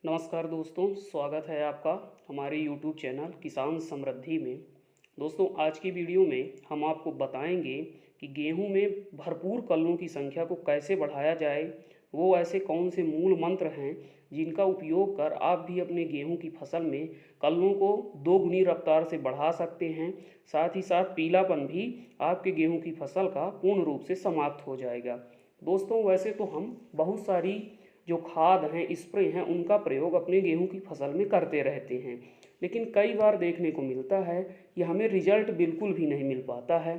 नमस्कार दोस्तों, स्वागत है आपका हमारे YouTube चैनल किसान समृद्धि में। दोस्तों, आज की वीडियो में हम आपको बताएंगे कि गेहूं में भरपूर कल्लों की संख्या को कैसे बढ़ाया जाए। वो ऐसे कौन से मूल मंत्र हैं जिनका उपयोग कर आप भी अपने गेहूं की फसल में कल्लों को दोगुनी रफ्तार से बढ़ा सकते हैं। साथ ही साथ पीलापन भी आपके गेहूं की फसल का पूर्ण रूप से समाप्त हो जाएगा। दोस्तों, वैसे तो हम बहुत सारी जो खाद हैं, स्प्रे हैं, उनका प्रयोग अपने गेहूं की फसल में करते रहते हैं, लेकिन कई बार देखने को मिलता है कि हमें रिजल्ट बिल्कुल भी नहीं मिल पाता है।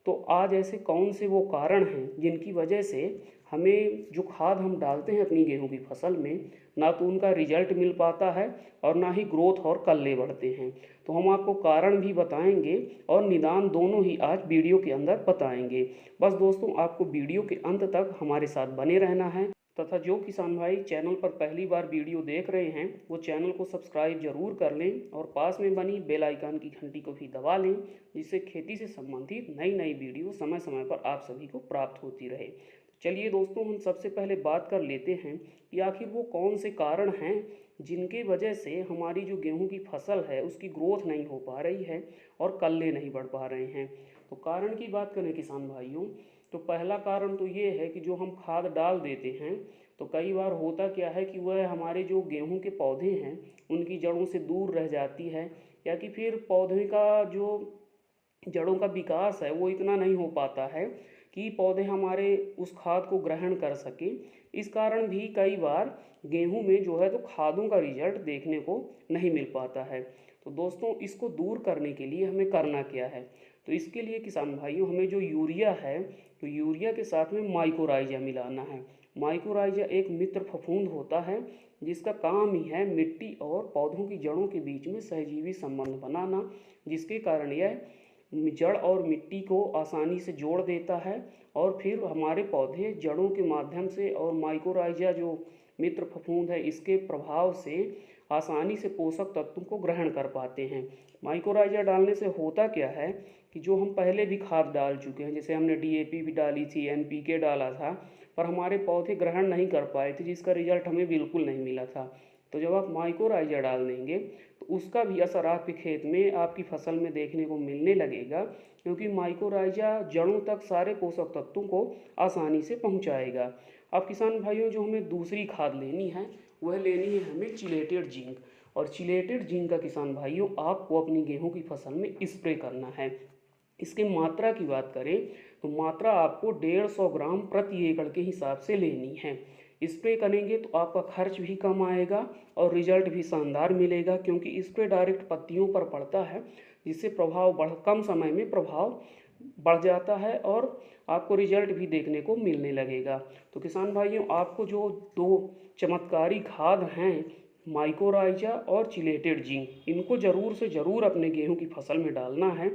तो आज ऐसे कौन से वो कारण हैं जिनकी वजह से हमें जो खाद हम डालते हैं अपनी गेहूं की फसल में, ना तो उनका रिजल्ट मिल पाता है और ना ही ग्रोथ और कल्ले बढ़ते हैं। तो हम आपको कारण भी बताएंगे और निदान दोनों ही आज वीडियो के अंदर बताएंगे। बस दोस्तों, आपको वीडियो के अंत तक हमारे साथ बने रहना है तथा जो किसान भाई चैनल पर पहली बार वीडियो देख रहे हैं वो चैनल को सब्सक्राइब जरूर कर लें और पास में बनी बेल आइकन की घंटी को भी दबा लें, जिससे खेती से संबंधित नई नई वीडियो समय समय पर आप सभी को प्राप्त होती रहे। तो चलिए दोस्तों, हम सबसे पहले बात कर लेते हैं कि आखिर वो कौन से कारण हैं जिनके वजह से हमारी जो गेहूं की फसल है उसकी ग्रोथ नहीं हो पा रही है और कल्ले नहीं बढ़ पा रहे हैं। तो कारण की बात करें किसान भाइयों, तो पहला कारण तो ये है कि जो हम खाद डाल देते हैं तो कई बार होता क्या है कि वह हमारे जो गेहूं के पौधे हैं उनकी जड़ों से दूर रह जाती है, या कि फिर पौधे का जो जड़ों का विकास है वो इतना नहीं हो पाता है कि पौधे हमारे उस खाद को ग्रहण कर सके। इस कारण भी कई बार गेहूं में जो है तो खादों का रिजल्ट देखने को नहीं मिल पाता है। तो दोस्तों, इसको दूर करने के लिए हमें करना क्या है? तो इसके लिए किसान भाइयों, हमें जो यूरिया है तो यूरिया के साथ में माइकोराइजा मिलाना है। माइकोराइजा एक मित्र फफूंद होता है जिसका काम ही है मिट्टी और पौधों की जड़ों के बीच में सहजीवी संबंध बनाना, जिसके कारण यह जड़ और मिट्टी को आसानी से जोड़ देता है और फिर हमारे पौधे जड़ों के माध्यम से और माइकोराइजा जो मित्र फफूंद है इसके प्रभाव से आसानी से पोषक तत्वों को ग्रहण कर पाते हैं। माइकोराइजा डालने से होता क्या है कि जो हम पहले भी खाद डाल चुके हैं, जैसे हमने डीएपी भी डाली थी, एनपीके डाला था, पर हमारे पौधे ग्रहण नहीं कर पाए थे, जिसका रिजल्ट हमें बिल्कुल नहीं मिला था। तो जब आप माइकोराइजा डाल देंगे तो उसका भी असर आपके खेत में, आपकी फसल में देखने को मिलने लगेगा, क्योंकि माइकोराइजा जड़ों तक सारे पोषक तत्वों को आसानी से पहुंचाएगा। अब किसान भाइयों, जो हमें दूसरी खाद लेनी है वह लेनी है हमें चिलेटेड जिंक। और चिलेटेड जिंक का किसान भाइयों आपको अपनी गेहूं की फसल में स्प्रे करना है। इसके मात्रा की बात करें तो मात्रा आपको 150 ग्राम प्रति एकड़ के हिसाब से लेनी है। स्प्रे करेंगे तो आपका खर्च भी कम आएगा और रिजल्ट भी शानदार मिलेगा, क्योंकि स्प्रे डायरेक्ट पत्तियों पर पड़ता है, जिससे प्रभाव कम समय में प्रभाव बढ़ जाता है और आपको रिजल्ट भी देखने को मिलने लगेगा। तो किसान भाइयों, आपको जो दो चमत्कारी खाद हैं माइकोराइजा और चिलेटेड जिंक, इनको ज़रूर से ज़रूर अपने गेहूं की फसल में डालना है,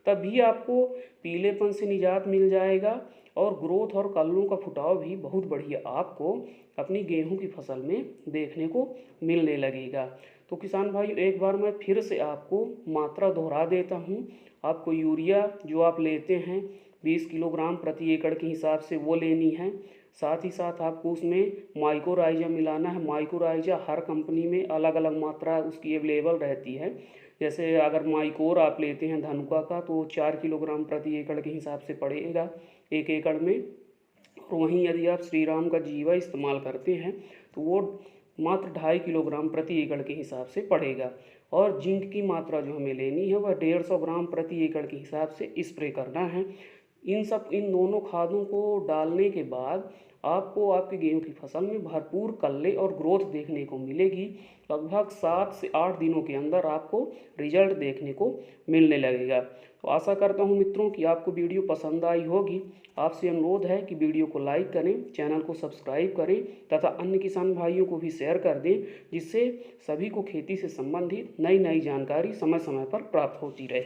तभी आपको पीलेपन से निजात मिल जाएगा और ग्रोथ और कल्लों का फुटाव भी बहुत बढ़िया आपको अपनी गेहूं की फसल में देखने को मिलने लगेगा। तो किसान भाई, एक बार मैं फिर से आपको मात्रा दोहरा देता हूं। आपको यूरिया जो आप लेते हैं 20 किलोग्राम प्रति एकड़ के हिसाब से वो लेनी है। साथ ही साथ आपको उसमें माइकोराइजा मिलाना है। माइकोराइजा हर कंपनी में अलग अलग मात्रा उसकी अवेलेबल रहती है। जैसे अगर माइकोर आप लेते हैं धनुका का तो 4 किलोग्राम प्रति एकड़ के हिसाब से पड़ेगा 1 एकड़ में। और वहीं यदि आप श्रीराम का जीवा इस्तेमाल करते हैं तो वो मात्र 2.5 किलोग्राम प्रति एकड़ के हिसाब से पड़ेगा। और जिंक की मात्रा जो हमें लेनी है वह 150 ग्राम प्रति एकड़ के हिसाब से स्प्रे करना है। इन दोनों खादों को डालने के बाद आपको आपके गेहूं की फसल में भरपूर कल्ले और ग्रोथ देखने को मिलेगी। लगभग 7 से 8 दिनों के अंदर आपको रिजल्ट देखने को मिलने लगेगा। तो आशा करता हूं मित्रों कि आपको वीडियो पसंद आई होगी। आपसे अनुरोध है कि वीडियो को लाइक करें, चैनल को सब्सक्राइब करें तथा अन्य किसान भाइयों को भी शेयर कर दें, जिससे सभी को खेती से संबंधित नई नई जानकारी समय समय पर प्राप्त होती रहे।